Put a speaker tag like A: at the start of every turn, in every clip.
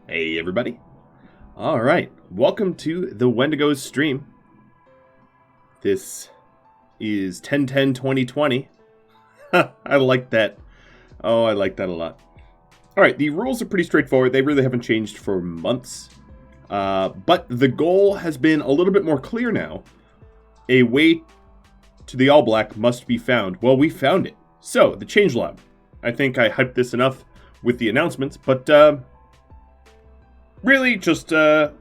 A: Hey everybody. Alright, welcome to the Wendigos stream. This is 10/10/2020. I like that. Oh, I like that a lot. Alright, the rules are pretty straightforward. They really haven't changed for months. But the goal has been a little bit more clear now. A way to the All Black must be found. Well, we found it. So, the changelog. I think I hyped this enough with the announcements, but really, just 4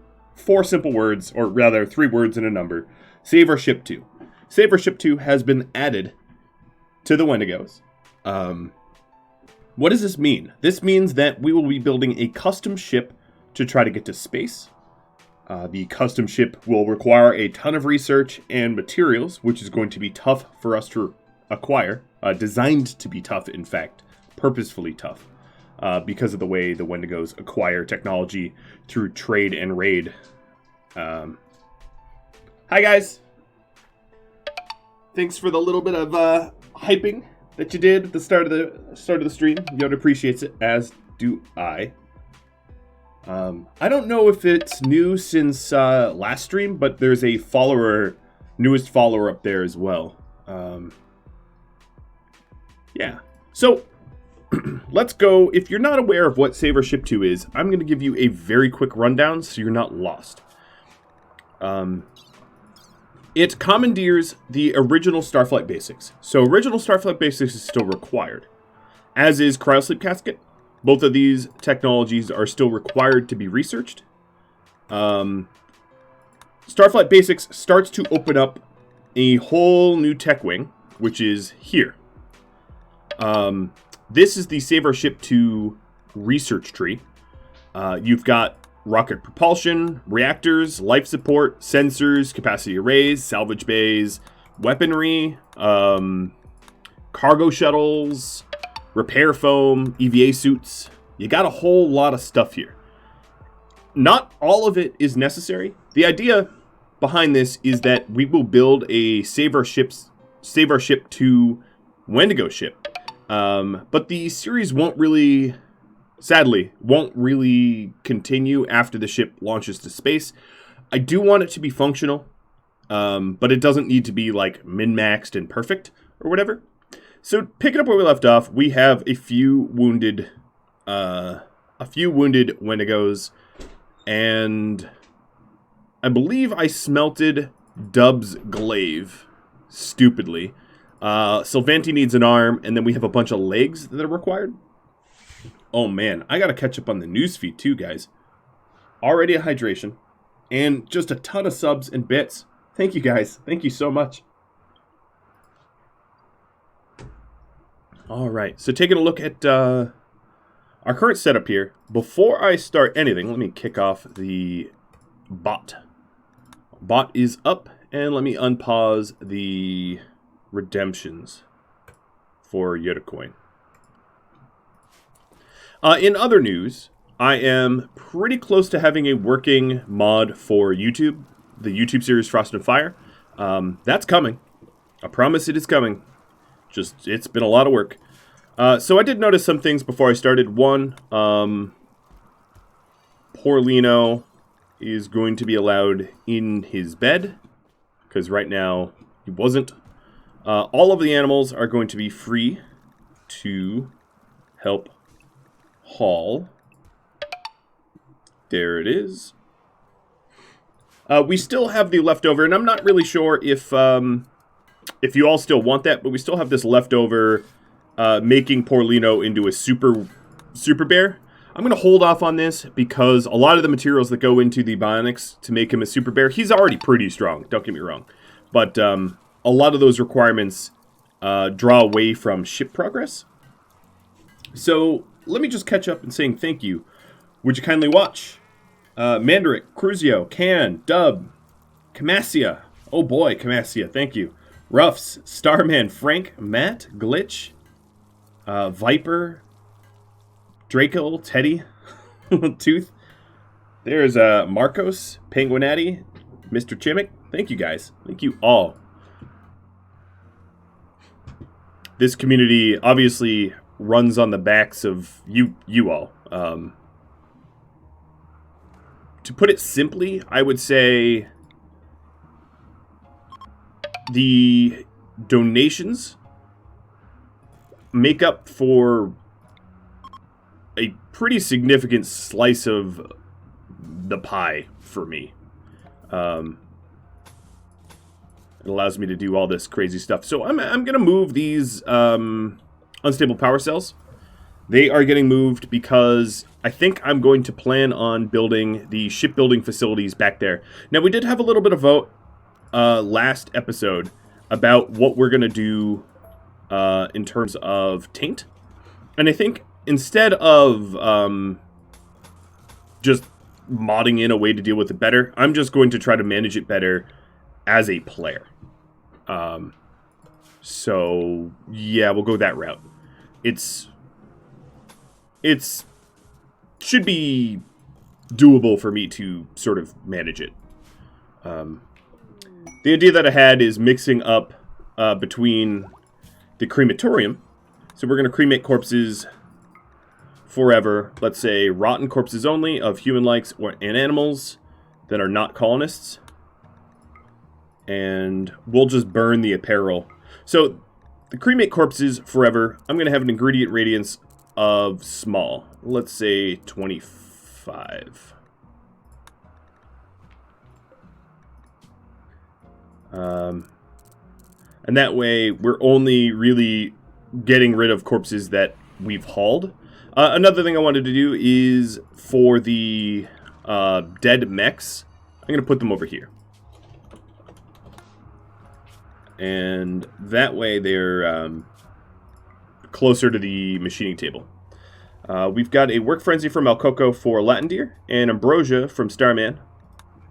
A: simple words, or rather 3 words and a number. Save our ship 2. Save our ship 2 has been added to the Wendigos. What does this mean? This means that we will be building a custom ship to try to get to space. The custom ship will require a ton of research and materials, which is going to be tough for us to acquire. Designed to be tough, in fact. Purposefully tough. Because of the way the Wendigos acquire technology through trade and raid. Hi guys! Thanks for the little bit of hyping that you did at the start of the stream. Yoda appreciates it, as do I. I don't know if it's new since last stream, but there's a newest follower up there as well. Yeah. So, let's go. If you're not aware of what Save Our Ship 2 is, I'm going to give you a very quick rundown so you're not lost. It commandeers the original Starflight Basics. So original Starflight Basics is still required, as is Cryosleep Casket. Both of these technologies are still required to be researched. Starflight Basics starts to open up a whole new tech wing, which is here. This is the Save Our Ship 2 research tree. You've got rocket propulsion, reactors, life support, sensors, capacity arrays, salvage bays, weaponry, cargo shuttles, repair foam, EVA suits. You got a whole lot of stuff here. Not all of it is necessary. The idea behind this is that we will build a Save Our Ship 2 Wendigo ship. But the series won't really continue after the ship launches to space. I do want it to be functional, but it doesn't need to be like min-maxed and perfect or whatever. So picking up where we left off, we have a few wounded Wendigos, and I believe I smelted Dub's glaive stupidly. Sylvanti needs an arm, and then we have a bunch of legs that are required. Oh man, I gotta catch up on the newsfeed too, guys. Already a hydration, and just a ton of subs and bits. Thank you guys, thank you so much. Alright, so taking a look at our current setup here. Before I start anything, let me kick off the bot. Bot is up, and let me unpause the redemptions for Yoda coin. In other news, I am pretty close to having a working mod for YouTube, the YouTube series Frost and Fire. That's coming. I promise it is coming. Just, it's been a lot of work. So I did notice some things before I started. One, poor Lino is going to be allowed in his bed, because right now he wasn't. All of the animals are going to be free to help haul. There it is. We still have the leftover, and I'm not really sure if you all still want that, but we still have this leftover making Porlino into a super bear. I'm going to hold off on this because a lot of the materials that go into the bionics to make him a super bear, he's already pretty strong, don't get me wrong. But a lot of those requirements draw away from ship progress. So let me just catch up and saying thank you. Would you kindly watch? Mandaric, Cruzio, Can, Dub, Camasia. Oh boy, Camasia, thank you. Ruffs, Starman, Frank, Matt, Glitch, Viper, Draco, Teddy, Tooth. There's Marcos, Penguinati, Mr. Chimick. Thank you guys. Thank you all. This community obviously runs on the backs of you all. to put it simply, I would say the donations make up for a pretty significant slice of the pie for me. It allows me to do all this crazy stuff. So I'm going to move these unstable power cells. They are getting moved because I think I'm going to plan on building the shipbuilding facilities back there. Now, we did have a little bit of vote last episode about what we're going to do in terms of taint. And I think instead of just modding in a way to deal with it better, I'm just going to try to manage it better as a player. So, yeah, we'll go that route. It's should be doable for me to sort of manage it. The idea that I had is mixing up between the crematorium. So we're going to cremate corpses forever. Let's say rotten corpses only of human-likes and animals that are not colonists. And we'll just burn the apparel. So the cremate corpses forever, I'm going to have an ingredient radiance of small. Let's say 25. And that way, we're only really getting rid of corpses that we've hauled. Another thing I wanted to do is for the dead mechs, I'm going to put them over here. And that way they're closer to the machining table. We've got a Work Frenzy from Alcoco for Latin Deer, and Ambrosia from Starman.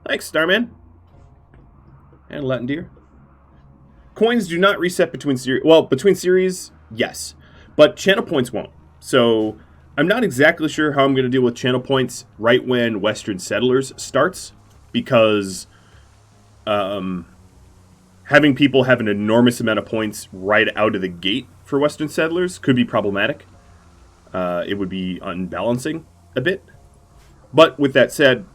A: Thanks, Starman. And Latin Deer. Coins do not reset between series. Well, between series, yes. But channel points won't. So I'm not exactly sure how I'm going to deal with channel points right when Western Settlers starts. Because having people have an enormous amount of points right out of the gate for Western Settlers could be problematic. It would be unbalancing a bit. But with that said,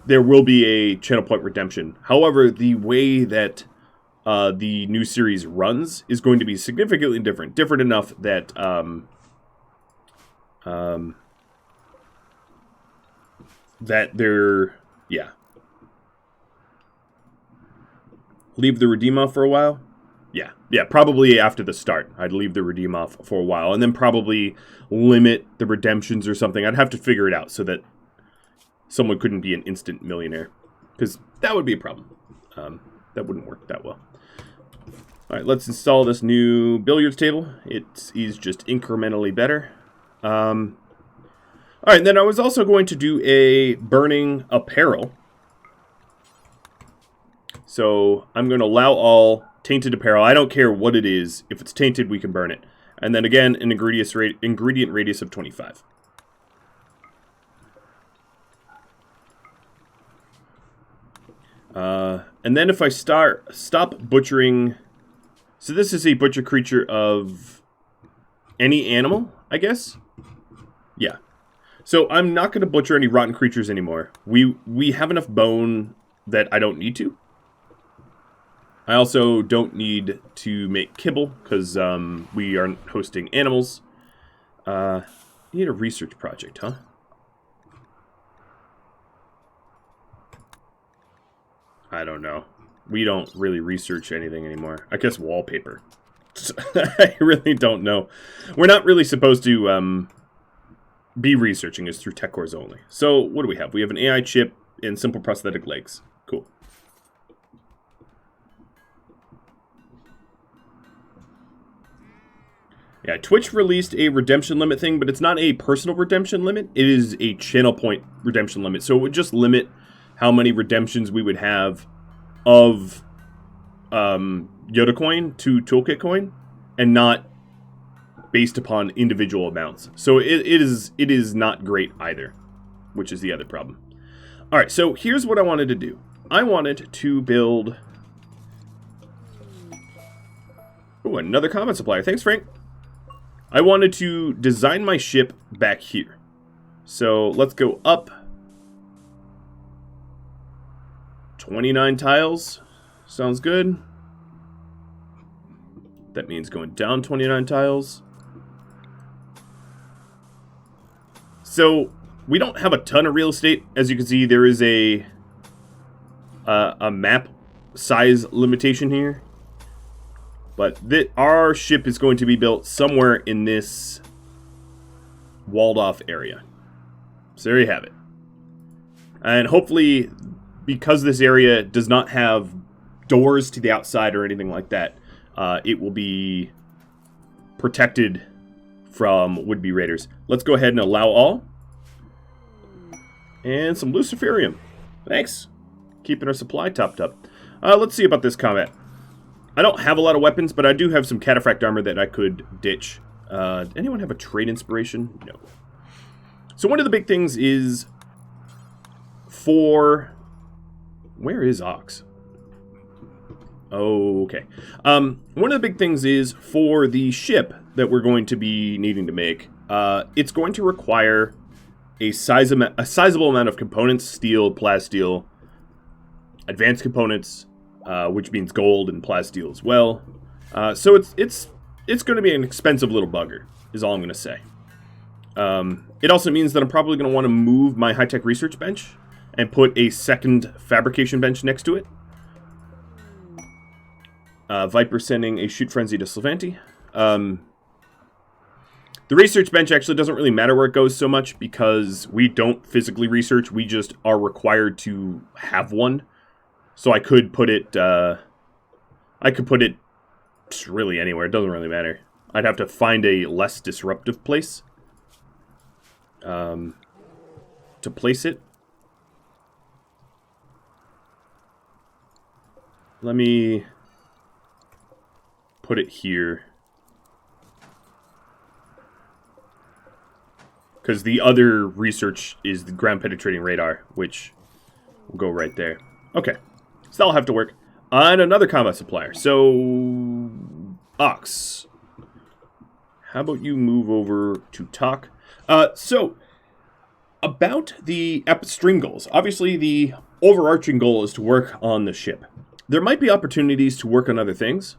A: there will be a channel point redemption. However, the way that the new series runs is going to be significantly different. Different enough that that they're, yeah. Leave the redeem off for a while? Yeah, probably after the start. I'd leave the redeem off for a while, and then probably limit the redemptions or something. I'd have to figure it out so that someone couldn't be an instant millionaire, because that would be a problem. That wouldn't work that well. All right, let's install this new billiards table. It is just incrementally better. All right, and then I was also going to do a burning apparel. So I'm going to allow all tainted apparel. I don't care what it is. If it's tainted, we can burn it. And then again, an ingredient radius of 25. And then if I stop butchering... So this is a butcher creature of any animal, I guess? Yeah. So I'm not going to butcher any rotten creatures anymore. We have enough bone that I don't need to. I also don't need to make kibble, because we aren't hosting animals. You need a research project, huh? I don't know. We don't really research anything anymore. I guess wallpaper. I really don't know. We're not really supposed to be researching. It's through tech cores only. So what do we have? We have an AI chip and simple prosthetic legs. Cool. Yeah, Twitch released a redemption limit thing, but it's not a personal redemption limit. It is a channel point redemption limit. So it would just limit how many redemptions we would have of Yoda coin to toolkit coin, and not based upon individual amounts. So it is not great either, which is the other problem. All right, so here's what I wanted to do. I wanted to build... Oh, another comment supplier. Thanks, Frank. I wanted to design my ship back here. So let's go up 29 tiles. Sounds good. That means going down 29 tiles. So, we don't have a ton of real estate. As you can see, there is a map size limitation here. But our ship is going to be built somewhere in this walled off area. So there you have it. And hopefully, because this area does not have doors to the outside or anything like that, it will be protected from would-be raiders. Let's go ahead and allow all. And some Luciferium. Thanks. Keeping our supply topped up. Let's see about this combat. I don't have a lot of weapons, but I do have some cataphract armor that I could ditch. Anyone have a trade inspiration? No. So one of the big things is for... Where is Ox? Okay. One of the big things is for the ship that we're going to be needing to make, it's going to require a sizable amount of components, steel, plasteel, advanced components, which means gold and plasteel as well. So it's going to be an expensive little bugger, is all I'm going to say. It also means that I'm probably going to want to move my high-tech research bench and put a second fabrication bench next to it. Viper sending a shoot frenzy to Slavanti. The research bench actually doesn't really matter where it goes so much because we don't physically research. We just are required to have one. So I could put it really anywhere. It doesn't really matter. I'd have to find a less disruptive place to place it. Let me put it here. Because the other research is the ground penetrating radar, which will go right there. Okay. So that'll have to work. On another combat supplier. So, Ox. How about you move over to talk? So, about the stream goals. Obviously, the overarching goal is to work on the ship. There might be opportunities to work on other things.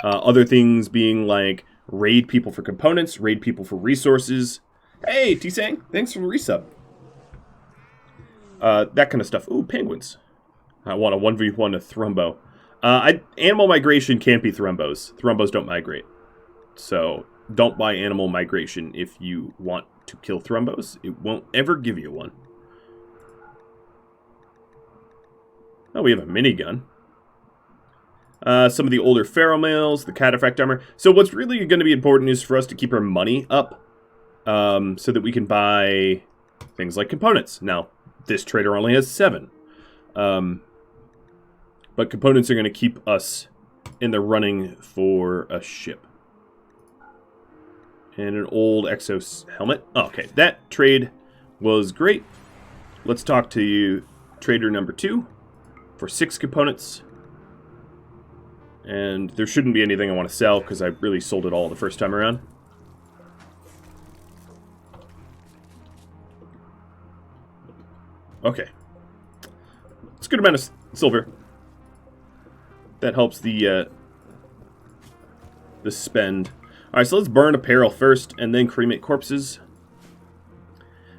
A: Other things being like raid people for components, raid people for resources. Hey, T-Sang, thanks for the resub. That kind of stuff. Ooh, penguins. I want a 1v1 to Thrumbo. Animal migration can't be Thrumbos. Thrumbos don't migrate. So, don't buy animal migration if you want to kill Thrumbos. It won't ever give you one. Oh, we have a minigun. Some of the older Pharaoh males, the cataphract armor. So what's really going to be important is for us to keep our money up. So that we can buy things like components. Now, this trader only has 7. But components are going to keep us in the running for a ship. And an old Exos helmet. Okay, that trade was great. Let's talk to you, trader number 2 for 6 components. And there shouldn't be anything I want to sell because I really sold it all the first time around. Okay. It's a good amount of silver. That helps the spend. Alright, so let's burn apparel first, and then cremate corpses.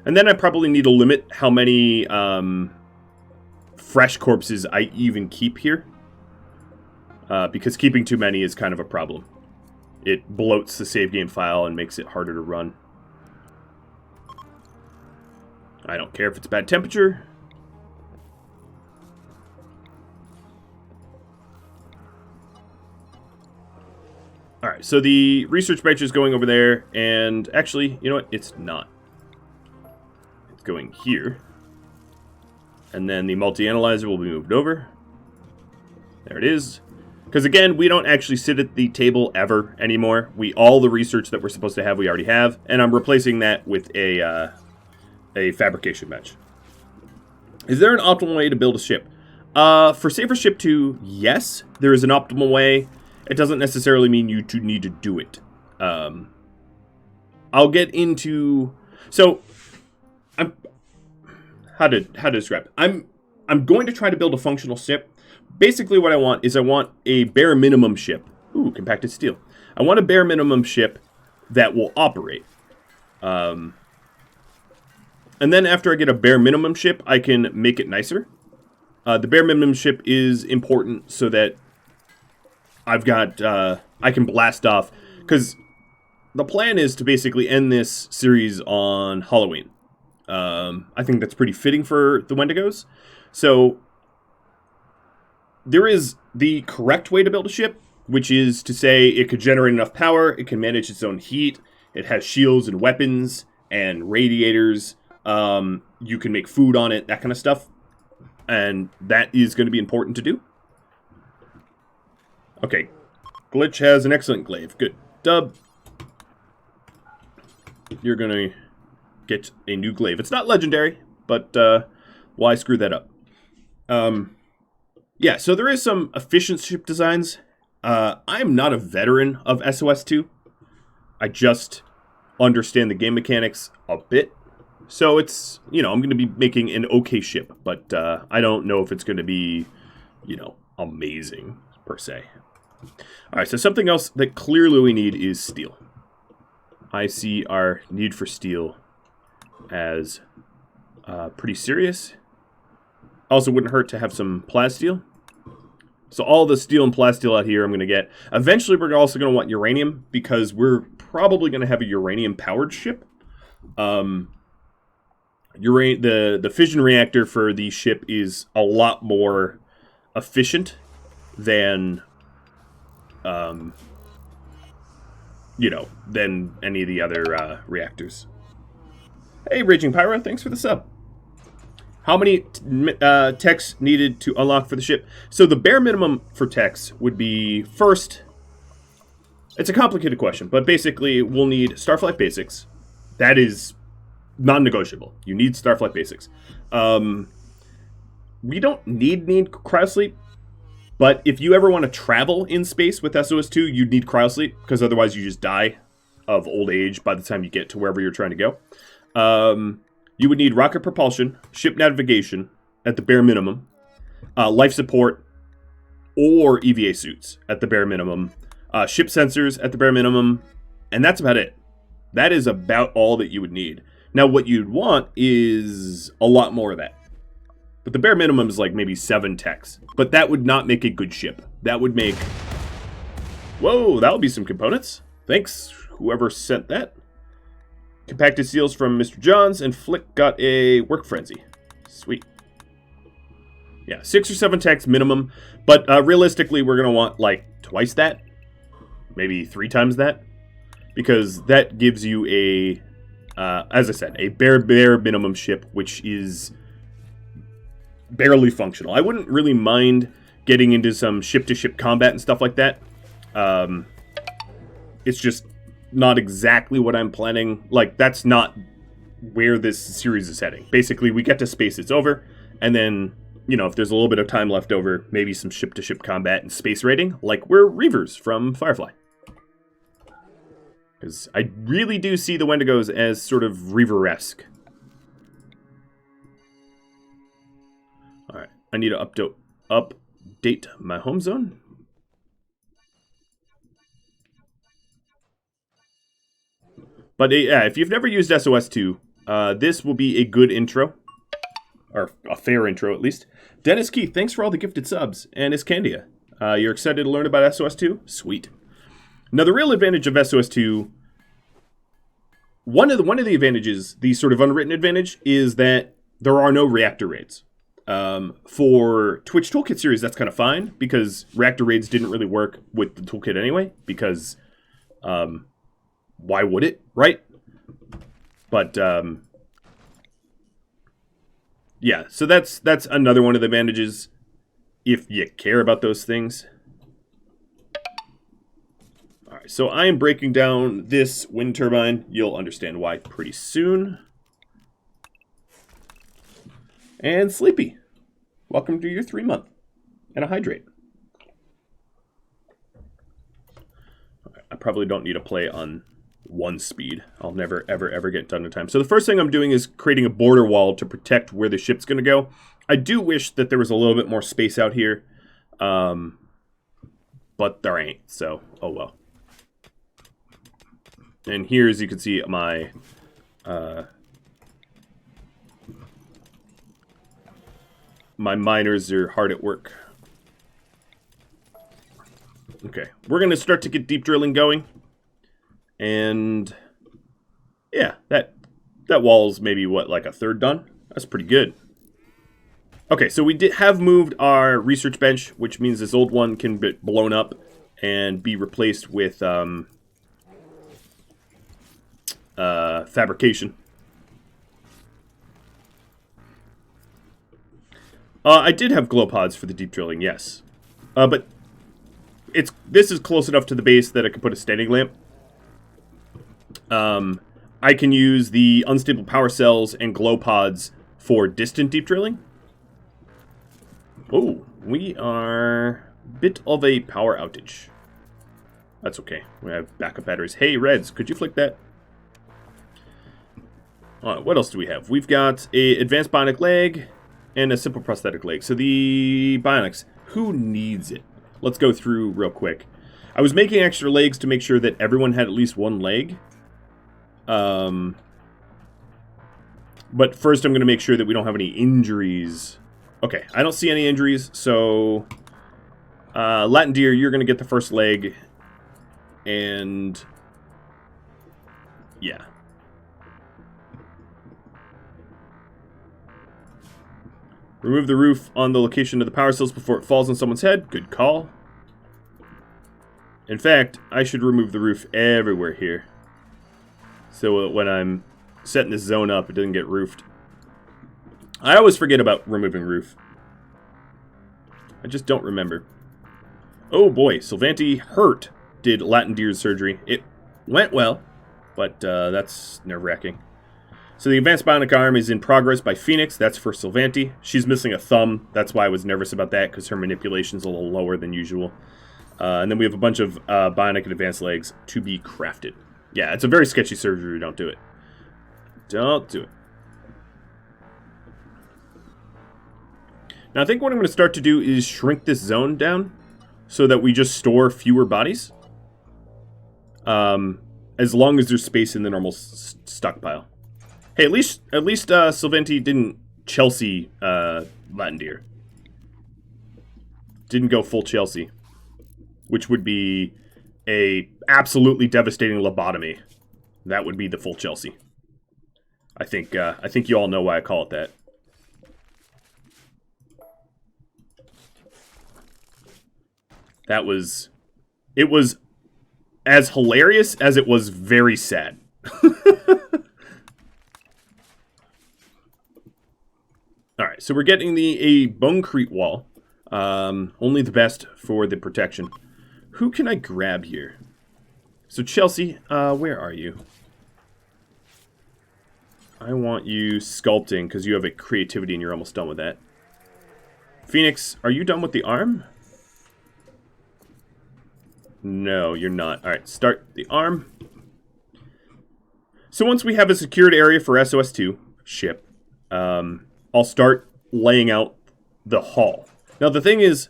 A: And then I probably need to limit how many fresh corpses I even keep here. Because keeping too many is kind of a problem. It bloats the save game file and makes it harder to run. I don't care if it's bad temperature. Alright, so the research bench is going over there, and actually, you know what? It's not. It's going here. And then the multi-analyzer will be moved over. There it is. Because again, we don't actually sit at the table ever anymore. All the research that we're supposed to have, we already have. And I'm replacing that with a fabrication bench. Is there an optimal way to build a ship? For Safer Ship 2, yes, there is an optimal way. It doesn't necessarily mean you need to do it. I'll get into... So, how to describe it? I'm I'm going to try to build a functional ship. Basically what I want is I want a bare minimum ship. Ooh, compacted steel. I want a bare minimum ship that will operate. And then after I get a bare minimum ship, I can make it nicer. The bare minimum ship is important so that I've got, I can blast off. Because the plan is to basically end this series on Halloween. I think that's pretty fitting for the Wendigos. So there is the correct way to build a ship, which is to say it could generate enough power, it can manage its own heat, it has shields and weapons and radiators, you can make food on it, that kind of stuff. And that is going to be important to do. Okay, Glitch has an excellent glaive. Good. Dub, you're going to get a new glaive. It's not legendary, but why screw that up? Yeah, so there is some efficient ship designs. I'm not a veteran of SOS2. I just understand the game mechanics a bit. So it's, you know, I'm going to be making an okay ship, but I don't know if it's going to be, you know, amazing per se. All right, so something else that clearly we need is steel. I see our need for steel as pretty serious. Also, wouldn't hurt to have some plasteel. So all the steel and plasteel out here I'm going to get. Eventually, we're also going to want uranium because we're probably going to have a uranium-powered ship. The fission reactor for the ship is a lot more efficient than, you know, than any of the other reactors. Hey, Raging Pyro, thanks for the sub. How many techs needed to unlock for the ship? So the bare minimum for techs would be, first, it's a complicated question, but basically we'll need Starflight Basics. That is non-negotiable. You need Starflight Basics. We don't need cryosleep, but if you ever want to travel in space with SOS2, you'd need cryosleep, because otherwise you just die of old age by the time you get to wherever you're trying to go. You would need rocket propulsion, ship navigation at the bare minimum, life support, or EVA suits at the bare minimum, ship sensors at the bare minimum, and that's about it. That is about all that you would need. Now, what you'd want is a lot more of that. But the bare minimum is like maybe 7 techs. But that would not make a good ship. That would make... Whoa, that would be some components. Thanks, whoever sent that. Compacted seals from Mr. Johns, and Flick got a work frenzy. Sweet. Yeah, 6 or 7 techs minimum. But realistically, we're going to want like twice that. Maybe 3 times that. Because that gives you a... as I said, a bare minimum ship, which is barely functional. I wouldn't really mind getting into some ship-to-ship combat and stuff like that. It's just not exactly what I'm planning. Like, that's not where this series is heading. Basically, we get to space, it's over, and then, you know, if there's a little bit of time left over, maybe some ship-to-ship combat and space raiding, like we're Reavers from Firefly. Because I really do see the Wendigos as sort of Reaver-esque. Alright, I need to update my home zone. But yeah, if you've never used SOS2, this will be a good intro. Or a fair intro, at least. Dennis Keith, thanks for all the gifted subs. And Iscandia, you're excited to learn about SOS2? Sweet. Now, the real advantage of SOS2, one of the advantages, the sort of unwritten advantage, is that there are no reactor raids. For Twitch Toolkit series, that's kind of fine, because reactor raids didn't really work with the toolkit anyway, because why would it, right? But yeah, so that's another one of the advantages if you care about those things. Alright, so I am breaking down this wind turbine. You'll understand why pretty soon. And Sleepy, welcome to your 3-month and a hydrate. Okay, I probably don't need to play on 1 speed. I'll never, ever, ever get done in time. So the first thing I'm doing is creating a border wall to protect where the ship's going to go. I do wish that there was a little bit more space out here. But there ain't, so oh well. And here, as you can see, my my miners are hard at work. Okay, we're going to start to get deep drilling going. And yeah, that wall's maybe, what, like a third done? That's pretty good. Okay, so we have moved our research bench, which means this old one can be blown up and be replaced with fabrication. I did have glow pods for the deep drilling, yes. But this is close enough to the base that I could put a standing lamp. I can use the unstable power cells and glow pods for distant deep drilling. Oh, we are a bit of a power outage. That's okay. We have backup batteries. Hey, Reds, could you flick that? What else do we have? We've got a advanced bionic leg and a simple prosthetic leg. So the bionics, who needs it? Let's go through real quick. I was making extra legs to make sure that everyone had at least one leg. But first I'm going to make sure that we don't have any injuries. Okay, I don't see any injuries, so Latin Deer, you're going to get the first leg. And yeah. Remove the roof on the location of the power cells before it falls on someone's head. Good call. In fact, I should remove the roof everywhere here. So when I'm setting this zone up, it doesn't get roofed. I always forget about removing roof. I just don't remember. Oh boy, Sylvanti hurt did Latin Deer's surgery. It went well, but that's nerve-wracking. So the advanced bionic arm is in progress by Phoenix. That's for Sylvanti. She's missing a thumb. That's why I was nervous about that, because her manipulation's a little lower than usual. And then we have a bunch of bionic and advanced legs to be crafted. Yeah, it's a very sketchy surgery. Don't do it. Don't do it. Now, I think what I'm going to start to do is shrink this zone down so that we just store fewer bodies. As long as there's space in the normal stockpile. Hey, at least Sylvanti didn't Chelsea Latin Deer. Didn't go full Chelsea, which would be a absolutely devastating lobotomy. That would be the full Chelsea. I think you all know why I call it that. It was as hilarious as it was very sad. Alright, so we're getting a bonecrete wall. Only the best for the protection. Who can I grab here? So Chelsea, where are you? I want you sculpting, because you have a creativity and you're almost done with that. Phoenix, are you done with the arm? No, you're not. Alright, start the arm. So once we have a secured area for SOS2, ship, I'll start laying out the hall. Now the thing is,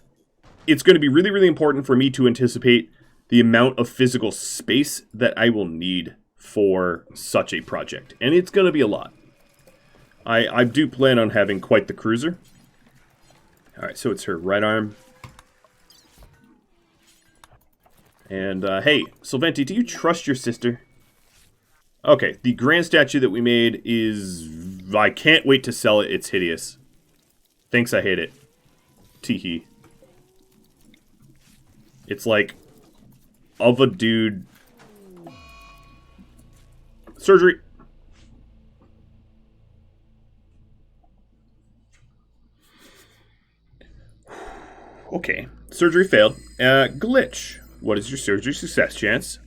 A: it's going to be really, really important for me to anticipate the amount of physical space that I will need for such a project. And it's going to be a lot. I do plan on having quite the cruiser. Alright, so it's her right arm. And, hey, Sylvanti, do you trust your sister? Okay, the grand statue that we made is... I can't wait to sell it. It's hideous. Thinks I hate it. Teehee. It's like... of a dude... Surgery. Okay. Surgery failed. Glitch. What is your surgery success chance?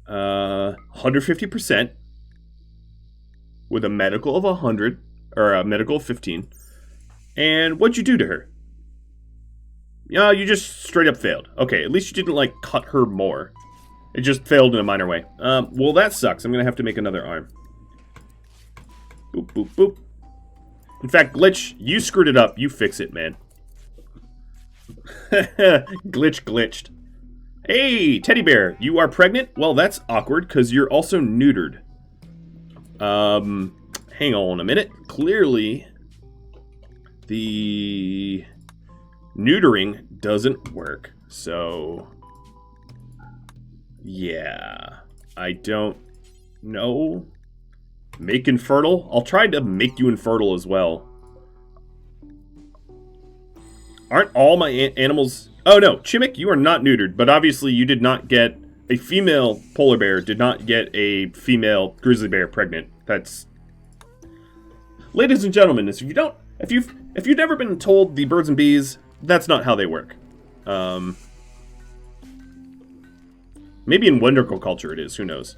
A: 150%. With a medical of 100. Or a medical of 15. And what'd you do to her? Yeah, you just straight up failed. Okay, at least you didn't, like, cut her more. It just failed in a minor way. Well, that sucks. I'm gonna have to make another arm. Boop, boop, boop. In fact, Glitch, you screwed it up. You fix it, man. Glitch glitched. Hey, Teddy Bear, you are pregnant? Well, that's awkward, because you're also neutered. Hang on a minute. Clearly, the neutering doesn't work. So, yeah. I don't know. Make infertile? I'll try to make you infertile as well. Aren't all my animals... Oh, no. Chimmick, you are not neutered, but obviously you did not get... A female polar bear did not get a female grizzly bear pregnant. That's... Ladies and gentlemen, if you've never been told the birds and bees, that's not how they work. Maybe in Wendigo culture it is, who knows.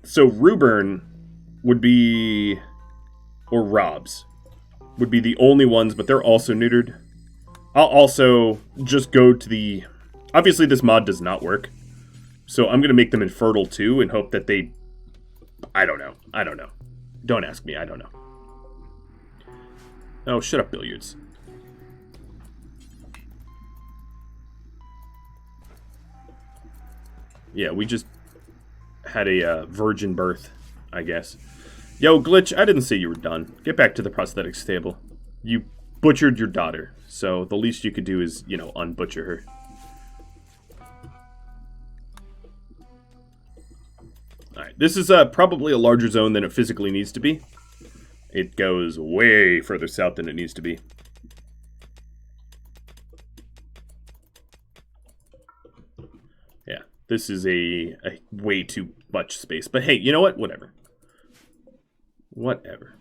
A: So Rubern would be, or Robs, would be the only ones, but they're also neutered. I'll also just go to the, obviously this mod does not work, so I'm going to make them infertile too and hope that they, I don't know. Don't ask me, I don't know. Oh, shut up, billiards. Yeah, we just had a virgin birth, I guess. Yo, Glitch, I didn't say you were done. Get back to the prosthetics table. You butchered your daughter, so the least you could do is, you know, unbutcher her. Alright, this is probably a larger zone than it physically needs to be. It goes way further south than it needs to be. Yeah, this is a way too much space. But hey, you know what? Whatever. Whatever.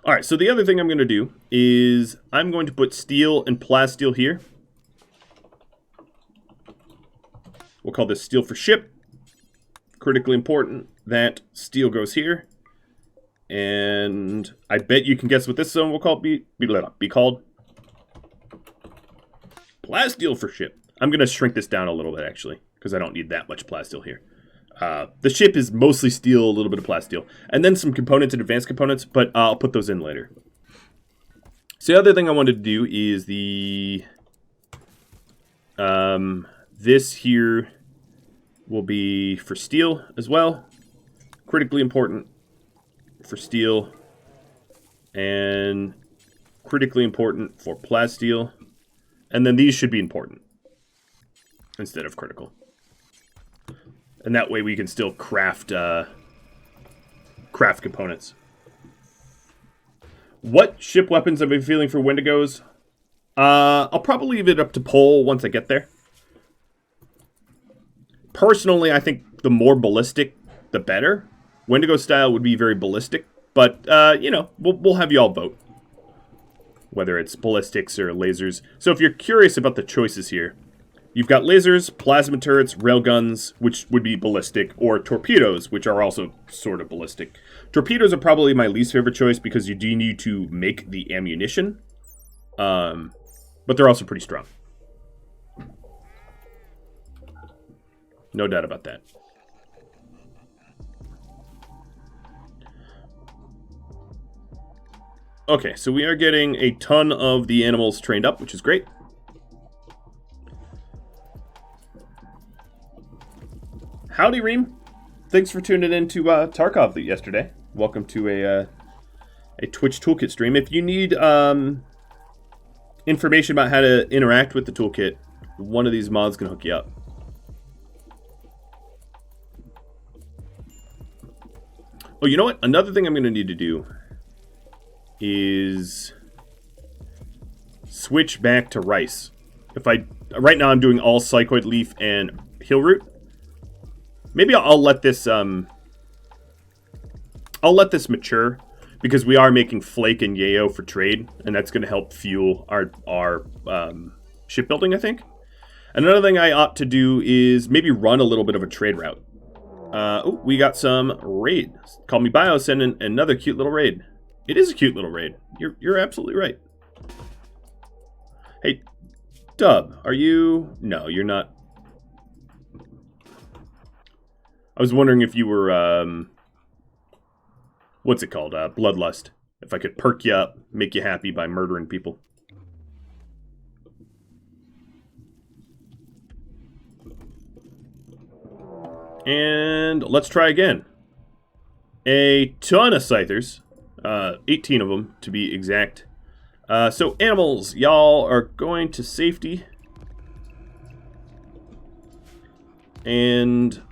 A: Alright, so the other thing I'm going to do is I'm going to put steel and plasteel here. We'll call this steel for ship. Critically important that steel goes here. And I bet you can guess what this zone will be called. Plasteel for ship. I'm going to shrink this down a little bit, actually, because I don't need that much plasteel here. The ship is mostly steel, a little bit of plasteel. And then some components and advanced components, but I'll put those in later. So the other thing I wanted to do is the... this here will be for steel as well. Critically important for steel. And critically important for plasteel. And then these should be important instead of critical. And that way we can still craft components. What ship weapons I've been feeling for Wendigos? I'll probably leave it up to poll once I get there. Personally, I think the more ballistic, the better. Wendigo style would be very ballistic, but you know, we'll have you all vote. Whether it's ballistics or lasers. So if you're curious about the choices here, you've got lasers, plasma turrets, railguns, which would be ballistic, or torpedoes, which are also sort of ballistic. Torpedoes are probably my least favorite choice because you do need to make the ammunition. But they're also pretty strong. No doubt about that. Okay, so we are getting a ton of the animals trained up, which is great. Howdy, Reem. Thanks for tuning in to Tarkov yesterday. Welcome to a Twitch Toolkit stream. If you need information about how to interact with the toolkit, one of these mods can hook you up. Oh, you know what? Another thing I'm going to need to do is switch back to rice. Right now I'm doing all cycloid leaf and hill root. Maybe I'll let this mature because we are making flake and yayo for trade, and that's going to help fuel our shipbuilding, I think. Another thing I ought to do is maybe run a little bit of a trade route. Oh, we got some raid. Call me Bio, sending another cute little raid. It is a cute little raid. You're absolutely right. Hey, Dub, are you... No, you're not. I was wondering if you were, what's it called? Bloodlust. If I could perk you up, make you happy by murdering people. And let's try again. A ton of scythers. 18 of them, to be exact. So, animals, y'all are going to safety. And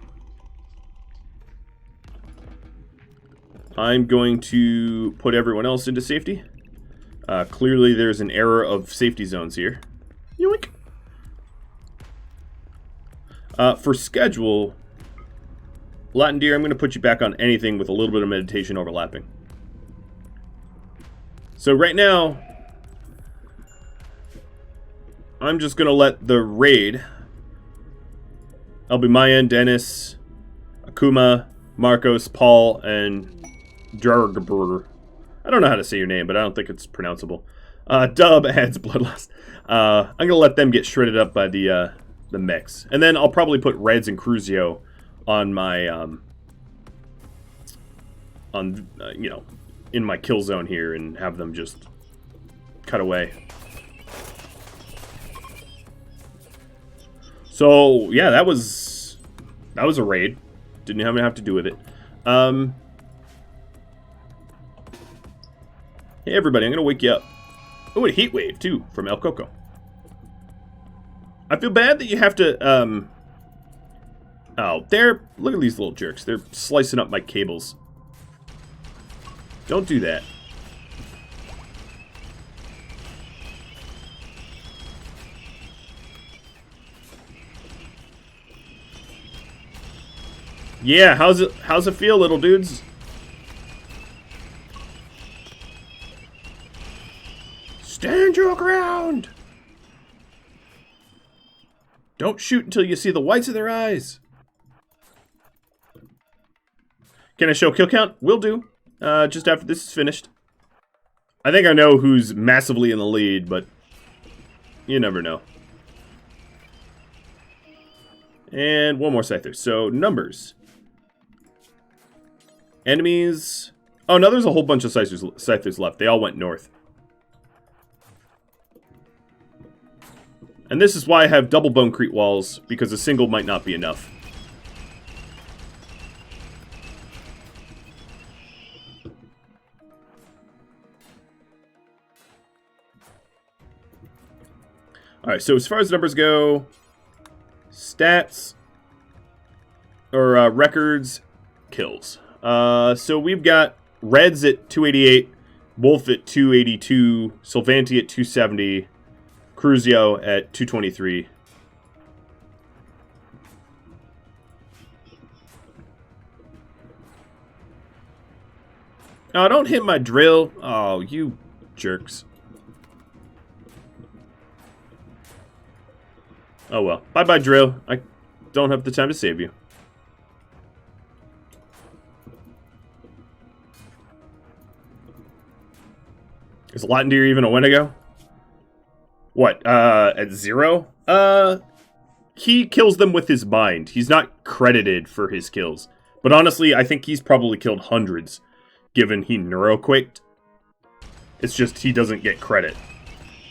A: I'm going to put everyone else into safety. Clearly, there's an error of safety zones here. Yoink! For schedule... Latin Deer, I'm going to put you back on anything with a little bit of meditation overlapping. So right now, I'm just going to let the raid, I'll be Mayan, Dennis, Akuma, Marcos, Paul, and Jargburger. I don't know how to say your name, but I don't think it's pronounceable. Dub adds Bloodlust. I'm going to let them get shredded up by the mechs. And then I'll probably put Reds and Cruzio on my, you know, in my kill zone here and have them just cut away. So, yeah, that was a raid. Didn't even have to do with it. Hey, everybody, I'm going to wake you up. Oh, a heat wave, too, from El Coco. I feel bad that you have to, oh, look at these little jerks. They're slicing up my cables. Don't do that. Yeah, how's it feel, little dudes? Stand your ground! Don't shoot until you see the whites of their eyes. Can I show kill count? Will do. Just after this is finished. I think I know who's massively in the lead, but you never know. And one more scyther. So, numbers. Enemies. Oh, no, there's a whole bunch of scythers left. They all went north. And this is why I have double bonecrete walls, because a single might not be enough. Alright, so as far as numbers go, stats, or records, kills. So we've got Reds at 288, Wolf at 282, Sylvanti at 270, Cruzio at 223. Oh, don't hit my drill. Oh, you jerks. Oh well. Bye-bye, drill. I don't have the time to save you. Is Latin Deer even a Wendigo? What, at 0? He kills them with his mind. He's not credited for his kills. But honestly, I think he's probably killed hundreds, given he neuroquaked. It's just he doesn't get credit.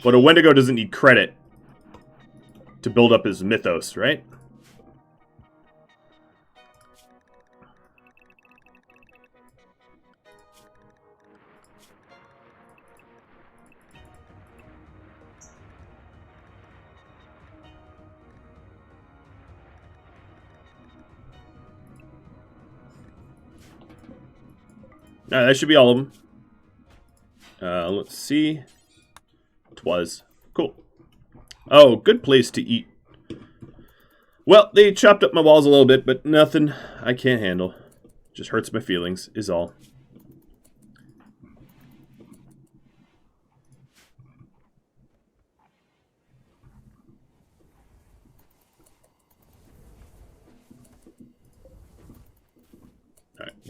A: But a Wendigo doesn't need credit to build up his mythos, right? That should be all of them. Let's see. Twas. Cool. Oh, good place to eat. Well, they chopped up my walls a little bit, but nothing I can't handle. Just hurts my feelings, is all.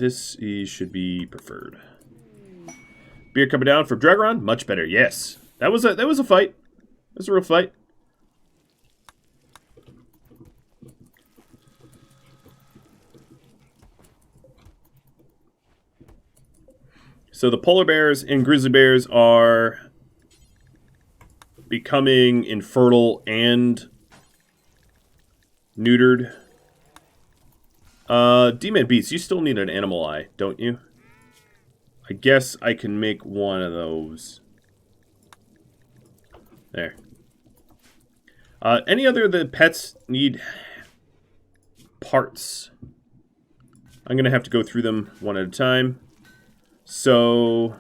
A: this should be preferred. Beer coming down from Dragaron, much better. Yes, that was a fight. That was a real fight. So the polar bears and grizzly bears are becoming infertile and neutered. D-Man Beats, you still need an animal eye, don't you? I guess I can make one of those. There. Any other of the pets need parts? I'm going to have to go through them one at a time. So,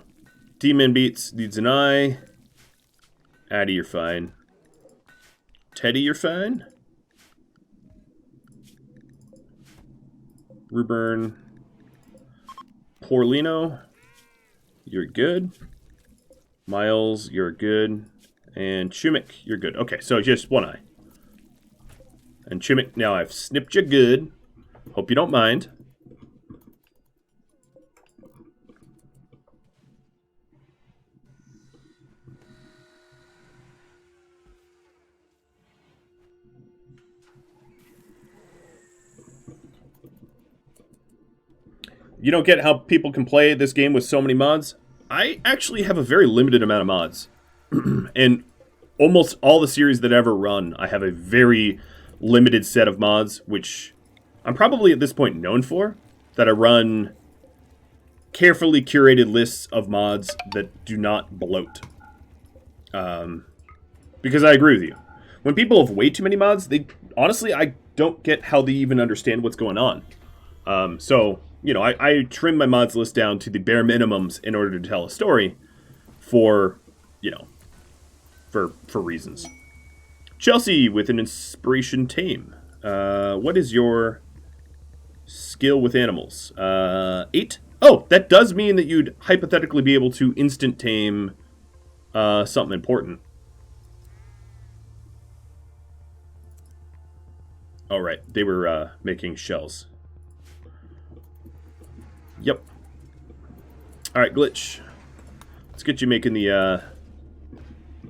A: D-Man Beats needs an eye. Addie, you're fine. Teddy, you're fine. Ruburn. Porlino, you're good. Miles, you're good. And Chumik, you're good. Okay, so just one eye. And Chumik, now I've snipped you good. Hope you don't mind. You don't get how people can play this game with so many mods? I actually have a very limited amount of mods. And almost all the series that I ever run, I have a very limited set of mods, which I'm probably at this point known for. That I run carefully curated lists of mods that do not bloat. Because I agree with you. When people have way too many mods, honestly, I don't get how they even understand what's going on. So... You know, I trim my mods list down to the bare minimums in order to tell a story for, you know, for reasons. Chelsea with an inspiration tame. What is your skill with animals? 8? Oh, that does mean that you'd hypothetically be able to instant tame something important. Oh, right. They were making shells. Yep. Alright, Glitch. Let's get you making the,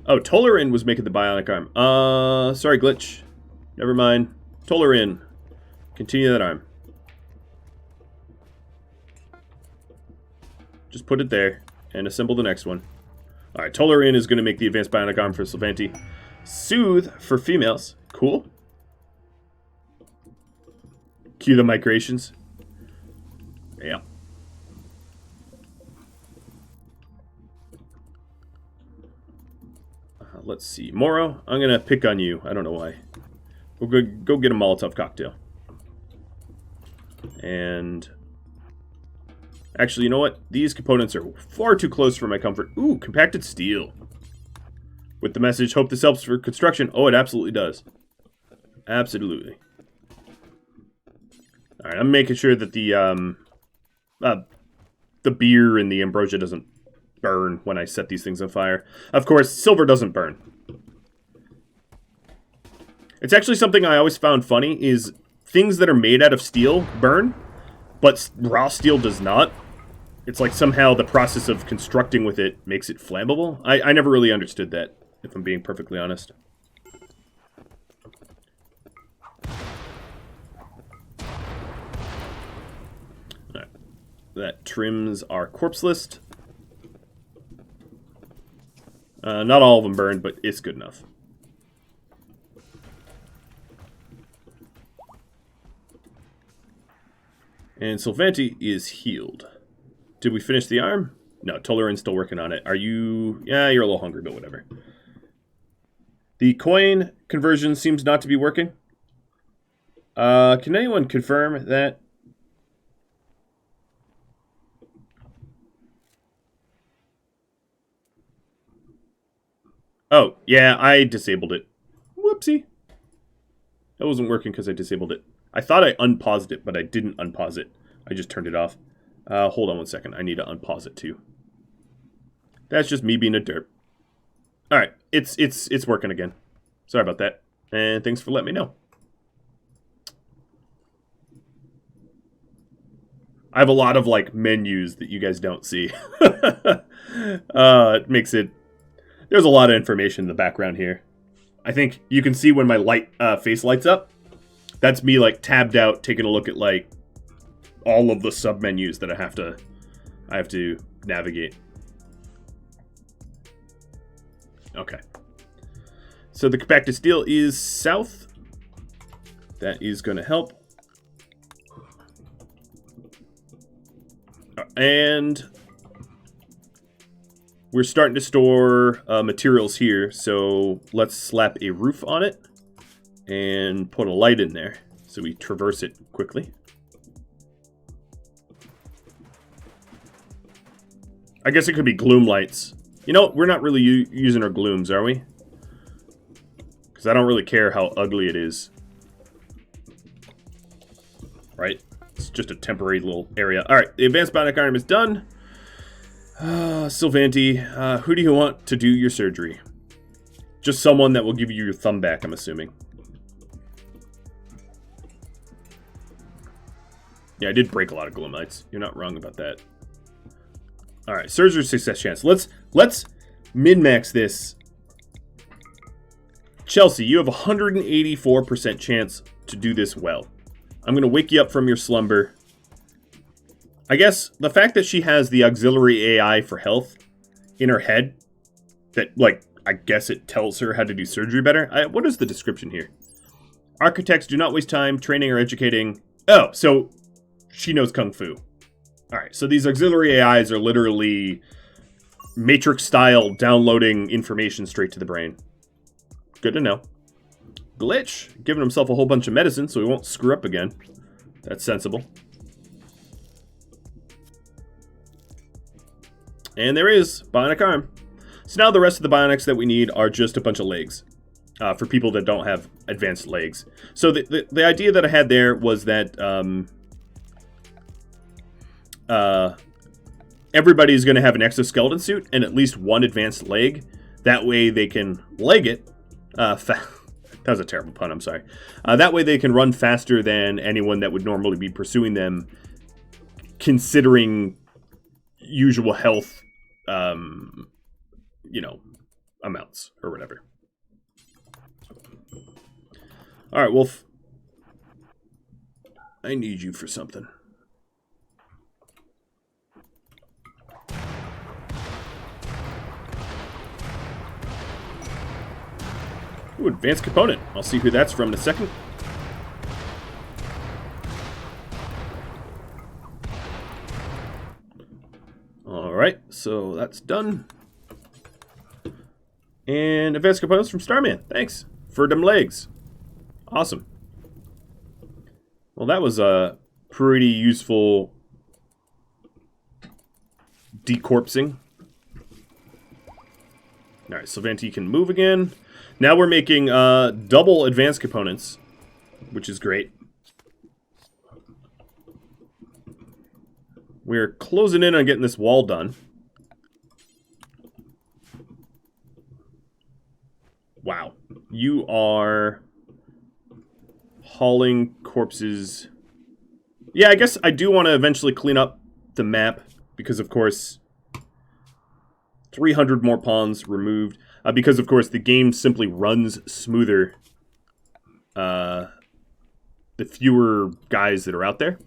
A: Oh, Tolerin was making the bionic arm. Sorry, Glitch. Never mind. Tolerin. Continue that arm. Just put it there, and assemble the next one. Alright, Tolerin is going to make the advanced bionic arm for Sylvanti. Soothe for females. Cool. Cue the migrations. Yeah. Let's see. Moro, I'm going to pick on you. I don't know why. We'll go get a Molotov cocktail. And... Actually, you know what? These components are far too close for my comfort. Ooh, compacted steel. With the message, hope this helps for construction. Oh, it absolutely does. Absolutely. Alright, I'm making sure that the beer and the ambrosia doesn't burn when I set these things on fire. Of course, silver doesn't burn. It's actually something I always found funny, is things that are made out of steel burn, but raw steel does not. It's like somehow the process of constructing with it makes it flammable. I never really understood that, if I'm being perfectly honest. Alright. That trims our corpse list. Not all of them burned, but it's good enough. And Sylvanti is healed. Did we finish the arm? No, Tolerin's still working on it. Are you... Yeah, you're a little hungry, but whatever. The coin conversion seems not to be working. Can anyone confirm that? Oh, yeah, I disabled it. Whoopsie. That wasn't working because I disabled it. I thought I unpaused it, but I didn't unpause it. I just turned it off. Hold on one second. I need to unpause it too. That's just me being a derp. Alright, it's working again. Sorry about that. And thanks for letting me know. I have a lot of, like, menus that you guys don't see. It makes it... There's a lot of information in the background here. I think you can see when my face lights up. That's me, like, tabbed out, taking a look at, like, all of the sub-menus that I have to navigate. Okay. So the compacted steel is south. That is going to help. And we're starting to store materials here, so let's slap a roof on it and put a light in there so we traverse it quickly. I guess it could be gloom lights. You know, we're not really using our glooms, are we? Because I don't really care how ugly it is. Right? It's just a temporary little area. Alright, the advanced bionic arm is done. Sylvanti, who do you want to do your surgery? Just someone that will give you your thumb back, I'm assuming. Yeah, I did break a lot of gloom lights. You're not wrong about that. Alright, surgery success chance. Let's min-max this. Chelsea, you have a 184% chance to do this well. I'm going to wake you up from your slumber. I guess the fact that she has the auxiliary AI for health in her head, that, like, I guess it tells her how to do surgery better. What is the description here? Architects do not waste time training or educating. Oh, so she knows Kung Fu. Alright, so these auxiliary AIs are literally Matrix-style downloading information straight to the brain. Good to know. Glitch, giving himself a whole bunch of medicine so he won't screw up again. That's sensible. And there is bionic arm. So now the rest of the bionics that we need are just a bunch of legs. For people that don't have advanced legs. So the idea that I had there was that everybody's going to have an exoskeleton suit and at least one advanced leg. That way they can leg it. That was a terrible pun, I'm sorry. That way they can run faster than anyone that would normally be pursuing them, considering usual health, you know, amounts or whatever. Alright, Wolf. I need you for something. Ooh, advanced component. I'll see who that's from in a second. Alright, so that's done. And advanced components from Starman. Thanks for them legs. Awesome. Well, that was a pretty useful decorpsing. Alright, Sylvanti can move again. Now we're making double advanced components, which is great. We're closing in on getting this wall done. Wow. You are hauling corpses. Yeah, I guess I do want to eventually clean up the map because, of course, 300 more pawns removed. Because, of course, the game simply runs smoother the fewer guys that are out there.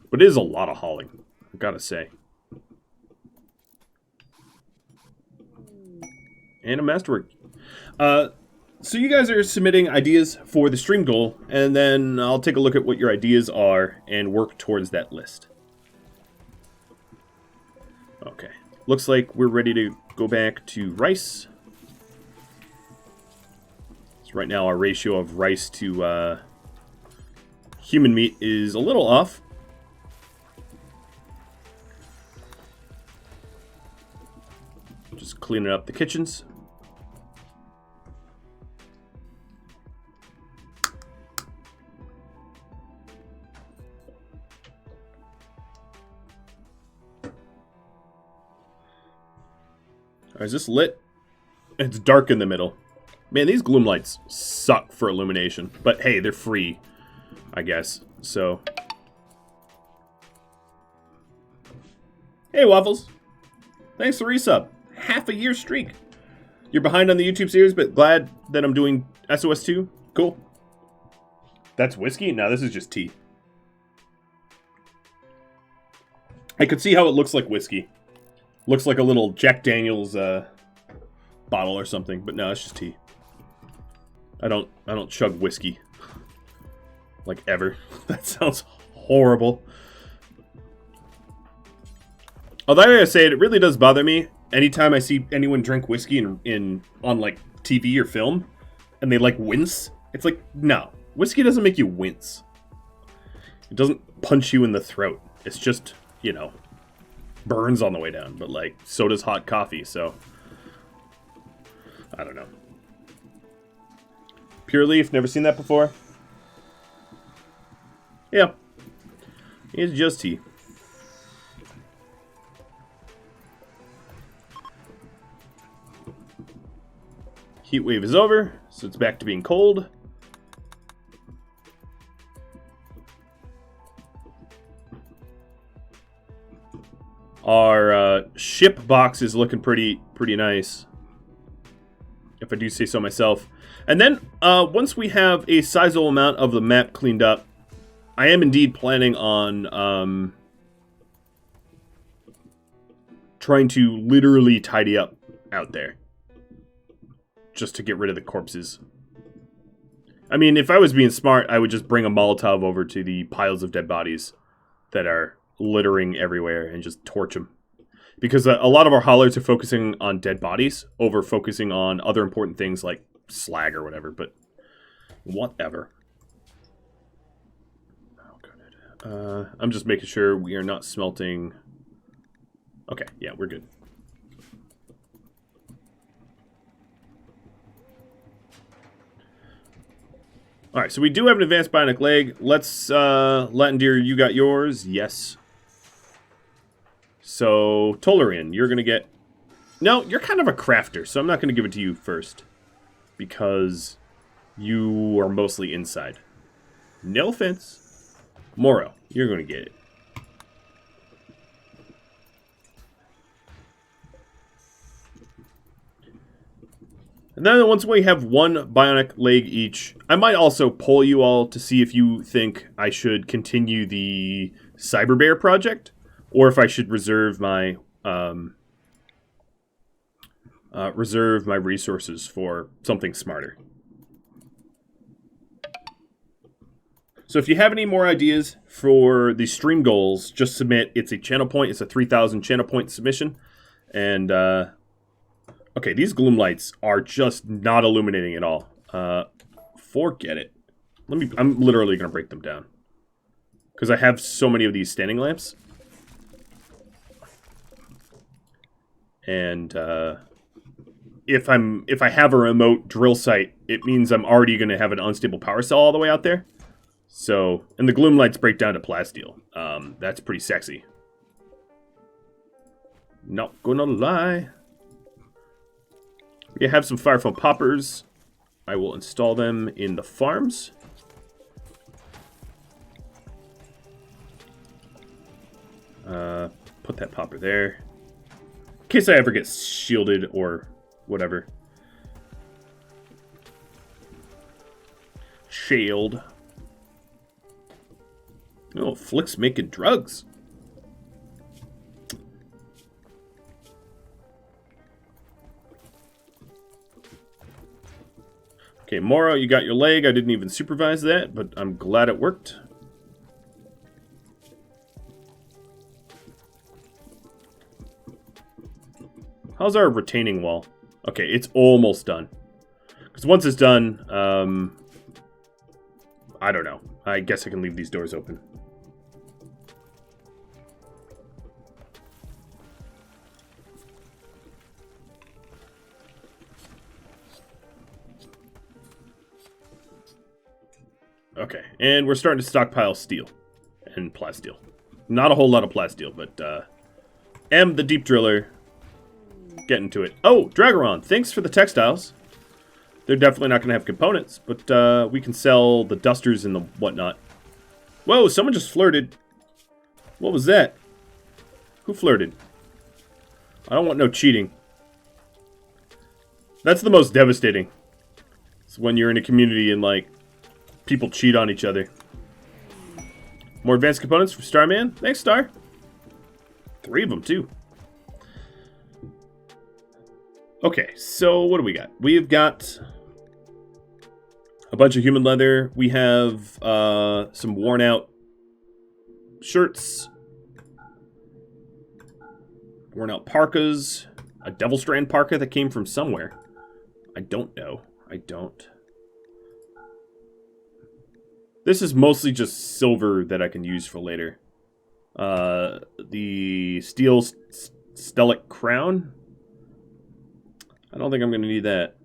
A: But it is a lot of hauling, I've got to say. And a masterwork. So you guys are submitting ideas for the stream goal, and then I'll take a look at what your ideas are and work towards that list. Okay. Looks like we're ready to go back to rice. So right now our ratio of rice to human meat is a little off. Just cleaning up the kitchens. Is this lit? It's dark in the middle. Man, these gloom lights suck for illumination. But hey, they're free, I guess. So Hey, Waffles. Thanks for resub. Half a year streak. You're behind on the YouTube series, but glad that I'm doing SOS 2. Cool. That's whiskey? No, this is just tea. I could see how it looks like whiskey. Looks like a little Jack Daniels bottle or something, but no, it's just tea. I don't chug whiskey. Like ever. That sounds horrible. Although I gotta say, it really does bother me anytime I see anyone drink whiskey on like TV or film, and they like wince. It's like, no, whiskey doesn't make you wince. It doesn't punch you in the throat. It's just, you know, burns on the way down. But like, so does hot coffee. So I don't know. Pure Leaf, never seen that before. Yeah, it's just tea. Heat wave is over, so it's back to being cold. Our ship box is looking pretty nice, if I do say so myself. And then once we have a sizable amount of the map cleaned up, I am indeed planning on trying to literally tidy up out there. Just to get rid of the corpses. I mean, if I was being smart, I would just bring a Molotov over to the piles of dead bodies that are littering everywhere and just torch them. Because a lot of our haulers are focusing on dead bodies over focusing on other important things like slag or whatever, but whatever. Oh, good. I'm just making sure we are not smelting. Okay, yeah, we're good. Alright, so we do have an advanced bionic leg. Let's, Latin Deer, you got yours? Yes. So, Tolarian, you're going to get... No, you're kind of a crafter, so I'm not going to give it to you first. Because you are mostly inside. No offense. Moro, you're going to get it. And then once we have one bionic leg each, I might also poll you all to see if you think I should continue the Cyber Bear project, or if I should reserve my resources for something smarter. So if you have any more ideas for the stream goals, just submit. It's a channel point. It's a 3,000 channel point submission, and okay, these gloom lights are just not illuminating at all. Forget it. I'm literally gonna break them down because I have so many of these standing lamps, and if I have a remote drill site, it means I'm already gonna have an unstable power cell all the way out there. So, and the gloom lights break down to plasteel. That's pretty sexy. Not gonna lie. We have some fire foam poppers. I will install them in the farms. Put that popper there. In case I ever get shielded or whatever. Shield. Oh, Flick's making drugs. Okay, Moro, you got your leg. I didn't even supervise that, but I'm glad it worked. How's our retaining wall? Okay, it's almost done. Because once it's done, I don't know. I guess I can leave these doors open. Okay, and we're starting to stockpile steel and plasteel. Not a whole lot of plasteel, but M, the deep driller, getting to it. Oh, Dragaron, thanks for the textiles. They're definitely not going to have components, but we can sell the dusters and the whatnot. Whoa, someone just flirted. What was that? Who flirted? I don't want no cheating. That's the most devastating. It's when you're in a community and, like, people cheat on each other. More advanced components from Starman. Thanks, Star. 3 of them, too. Okay, so what do we got? We've got a bunch of human leather. We have some worn out shirts. Worn out parkas. A Devil Strand parka that came from somewhere. I don't know. I don't. This is mostly just silver that I can use for later. The steel stellic crown. I don't think I'm going to need that.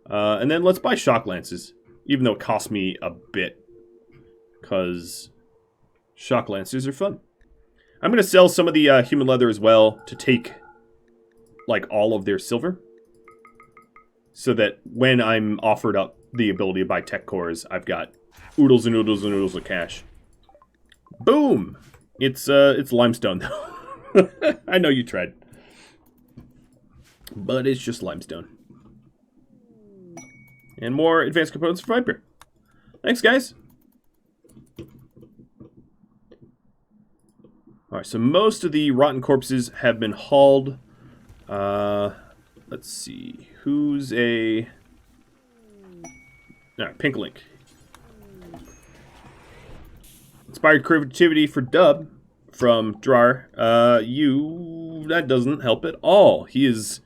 A: And then let's buy shock lances. Even though it costs me a bit. Because shock lances are fun. I'm going to sell some of the human leather as well to take, like, all of their silver. So that when I'm offered up the ability to buy tech cores, I've got oodles and oodles and oodles of cash. Boom! It's limestone, though. I know you tried. But it's just limestone. And more advanced components for Viper. Thanks, guys. Alright, so most of the rotten corpses have been hauled. Let's see. Who's a... Alright, Pink Link. Inspired creativity for Dub from Drar. That doesn't help at all. He is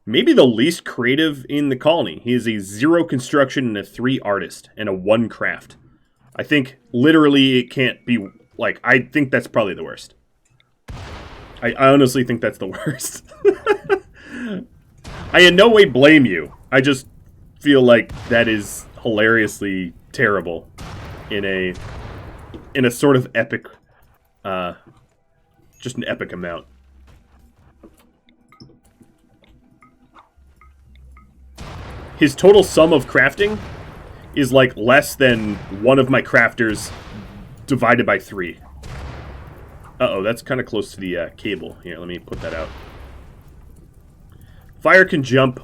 A: maybe the least creative in the colony. He is a 0 construction and a 3 artist and a 1 craft. I think literally it can't be, like, I think that's probably the worst. I honestly think that's the worst. I in no way blame you. I just feel like that is hilariously terrible in a sort of epic, just an epic amount. His total sum of crafting is like less than one of my crafters divided by 3. Uh-oh, that's kind of close to the cable. Here, let me put that out. Fire can jump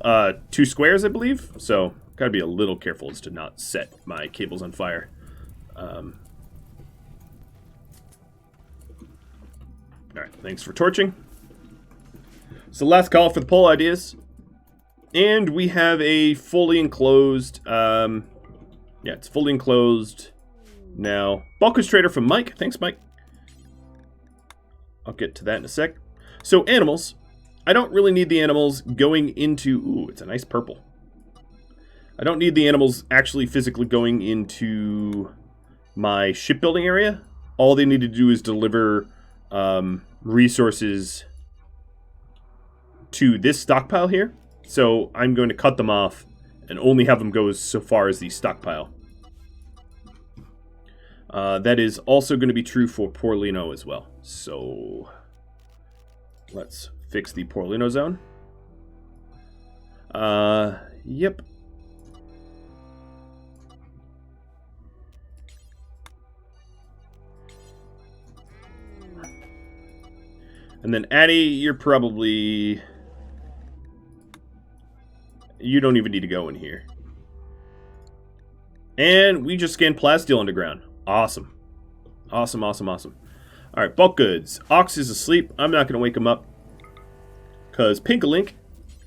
A: 2 squares, I believe. So, gotta be a little careful as to not set my cables on fire. Alright, thanks for torching. So, last call for the poll ideas. And we have a fully enclosed... yeah, it's fully enclosed now. Bulkers Trader from Mike. Thanks, Mike. I'll get to that in a sec. So, animals. I don't really need the animals going into... Ooh, it's a nice purple. I don't need the animals actually physically going into my shipbuilding area. All they need to do is deliver resources to this stockpile here. So, I'm going to cut them off and only have them go so far as the stockpile. That is also going to be true for Porlino as well. So, let's fix the Porlino zone. Yep. And then Addy, you're probably... You don't even need to go in here. And we just scanned Plasteel underground. Awesome. Awesome, awesome, awesome. Alright, bulk goods. Ox is asleep. I'm not going to wake him up. Because Pinkalink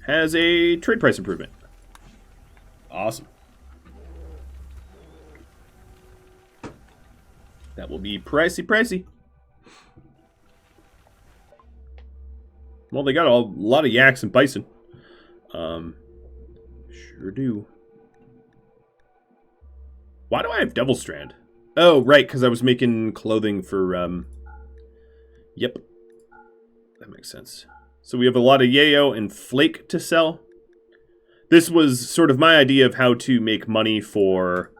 A: has a trade price improvement. Awesome. That will be pricey, pricey. Well, they got a lot of yaks and bison. Sure do. Why do I have Devil Strand? Oh, right, because I was making clothing for, Yep. That makes sense. So we have a lot of yayo and flake to sell. This was sort of my idea of how to make money for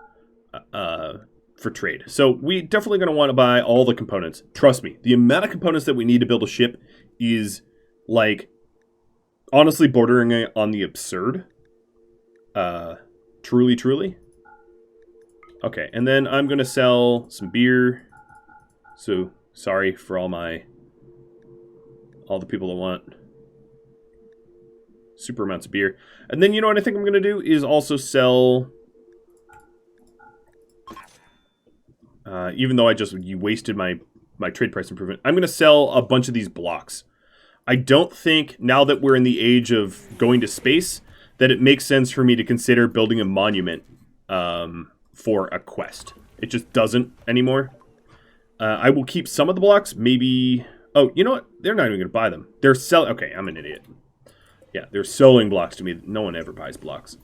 A: trade. So we definitely going to want to buy all the components. Trust me, the amount of components that we need to build a ship is, like, honestly bordering on the absurd. Truly, truly. Okay, and then I'm going to sell some beer. So, sorry for all my all the people that want super amounts of beer. And then, you know what I think I'm going to do is also sell... even though you wasted my trade price improvement, I'm going to sell a bunch of these blocks. I don't think, now that we're in the age of going to space, that it makes sense for me to consider building a monument for a quest. It just doesn't anymore. I will keep some of the blocks, maybe... Oh, you know what? They're not even going to buy them. They're selling... Okay, I'm an idiot. Yeah, they're selling blocks to me. No one ever buys blocks.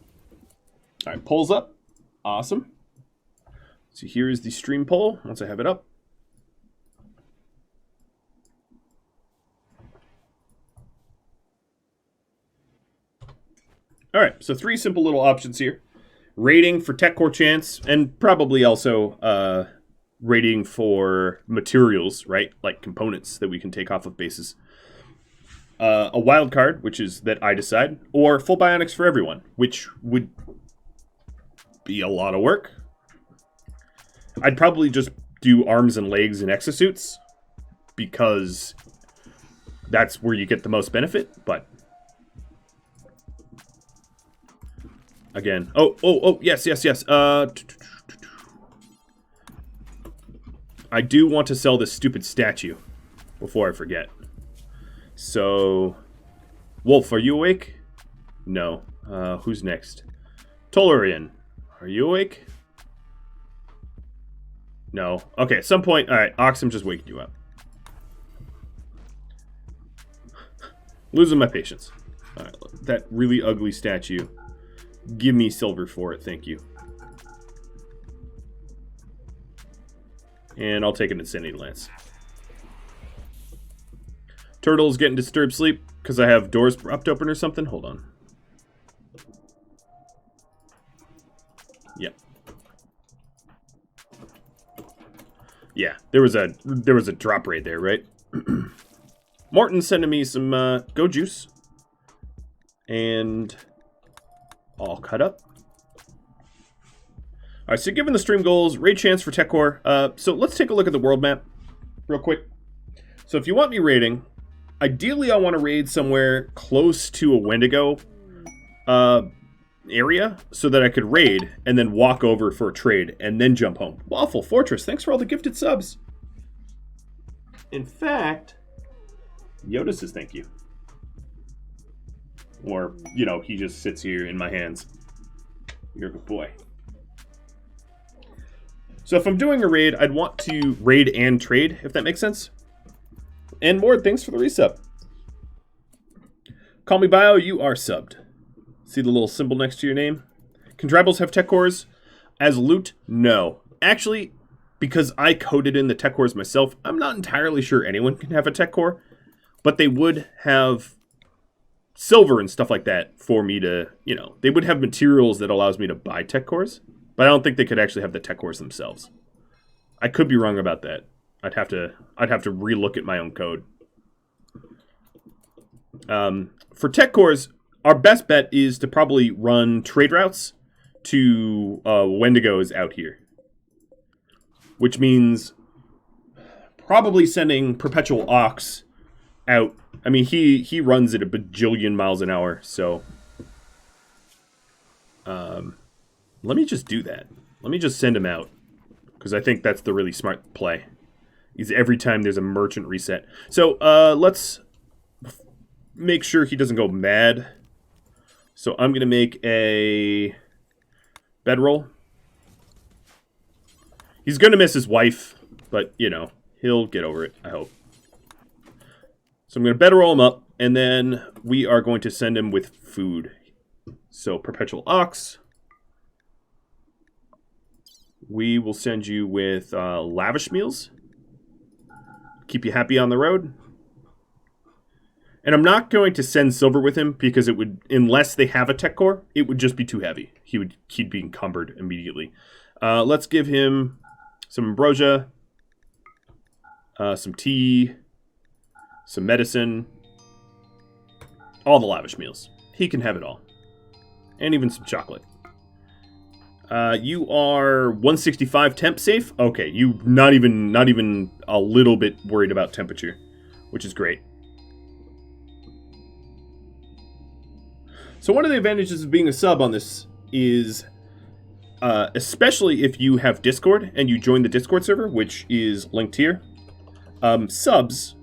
A: All right, polls up. Awesome. So here is the stream poll, once I have it up. All right, so 3 simple little options here. Rating for tech core chance, and probably also rating for materials, right? Like components that we can take off of bases. A wild card, which is that I decide, or full bionics for everyone, which would be a lot of work. I'd probably just do arms and legs and exosuits, because that's where you get the most benefit, but... Again. Oh, yes. I do want to sell this stupid statue before I forget. So, Wolf, are you awake? No. Who's next? Tolarian, are you awake? No. Okay, at some point... Alright, Ox, I'm just waking you up. Losing my patience. Alright, that really ugly statue. Give me silver for it, thank you. And I'll take an Insanity Lance. Turtle's getting disturbed sleep because I have doors propped open or something. Hold on. Yep. Yeah, there was a drop raid there, right? Morton's sending me some Go Juice. And... all cut up. Alright, so given the stream goals, raid chance for tech core. So let's take a look at the world map real quick. So if you want me raiding, ideally I want to raid somewhere close to a Wendigo area so that I could raid and then walk over for a trade and then jump home. Waffle Fortress, thanks for all the gifted subs. In fact, Yoda says thank you. Or, you know, he just sits here in my hands. You're a good boy. So if I'm doing a raid, I'd want to raid and trade, if that makes sense. And Mord, thanks for the resub. Call me Bio, you are subbed. See the little symbol next to your name? Can tribals have tech cores as loot? No. Actually, because I coded in the tech cores myself, I'm not entirely sure anyone can have a tech core. But they would have... silver and stuff like that for me to, you know, they would have materials that allows me to buy tech cores, but I don't think they could actually have the tech cores themselves. I could be wrong about that. I'd have to relook at my own code. For tech cores, our best bet is to probably run trade routes to Wendigos out here, which means probably sending Perpetual Ox out. I mean, he runs at a bajillion miles an hour, so... let me just do that. Let me just send him out. Because I think that's the really smart play. Is every time there's a merchant reset. So, let's make sure he doesn't go mad. So I'm going to make a bedroll. He's going to miss his wife, but, you know, he'll get over it, I hope. So I'm going to bedroll him up, and then we are going to send him with food. So Perpetual Ox. We will send you with lavish meals. Keep you happy on the road. And I'm not going to send silver with him because it would, unless they have a tech core, it would just be too heavy. He'd be encumbered immediately. Let's give him some ambrosia, some tea, some medicine, all the lavish meals. He can have it all. And even some chocolate. You are 165 temp safe? Okay, you not even a little bit worried about temperature, which is great. So one of the advantages of being a sub on this is, especially if you have Discord and you join the Discord server, which is linked here, subs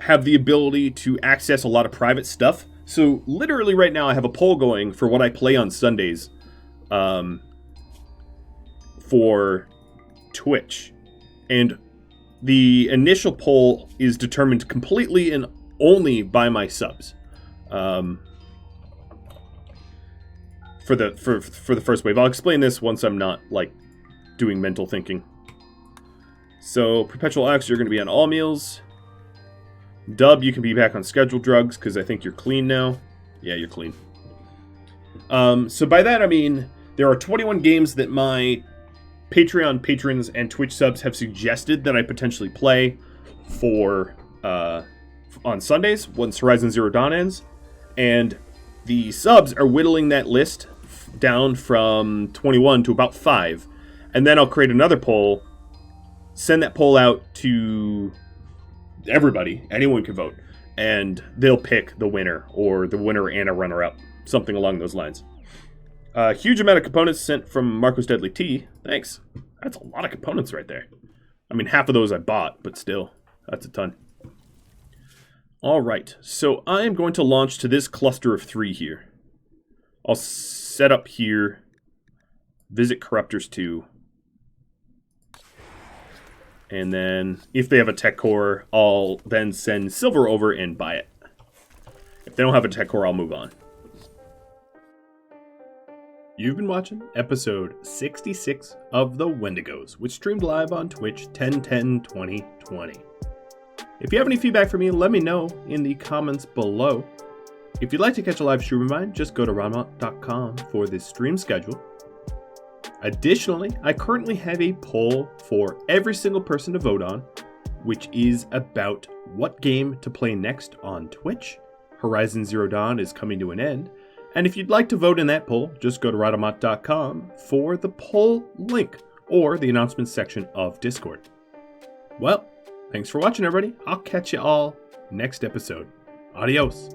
A: have the ability to access a lot of private stuff. So literally right now I have a poll going for what I play on Sundays for Twitch. And the initial poll is determined completely and only by my subs. For the first wave. I'll explain this once I'm not, like, doing mental thinking. So, Perpetual X, you're going to be on all meals. Dub, you can be back on scheduled drugs, because I think you're clean now. Yeah, you're clean. So by that I mean, there are 21 games that my Patreon patrons and Twitch subs have suggested that I potentially play for, on Sundays, once Horizon Zero Dawn ends. And the subs are whittling that list down from 21 to about 5. And then I'll create another poll, send that poll out to everybody, anyone can vote, and they'll pick the winner, or the winner and a runner-up, something along those lines. Huge amount of components sent from Marco's Deadly Tea. Thanks. That's a lot of components right there. I mean, half of those I bought, but still, that's a ton. Alright, so I am going to launch to this cluster of 3 here. I'll set up here, visit Corruptors 2, and then if they have a tech core, I'll then send Silver over and buy it. If they don't have a tech core, I'll move on. You've been watching episode 66 of the Wendigos, which streamed live on Twitch 10/10/2020. If you have any feedback for me, let me know in the comments below. If you'd like to catch a live stream of mine, just go to Rhadamant.com for the stream schedule. Additionally, I currently have a poll for every single person to vote on, which is about what game to play next on Twitch. Horizon Zero Dawn is coming to an end, and if you'd like to vote in that poll, just go to Rhadamant.com for the poll link or the announcements section of Discord. Well, thanks for watching, everybody. I'll catch you all next episode. Adios.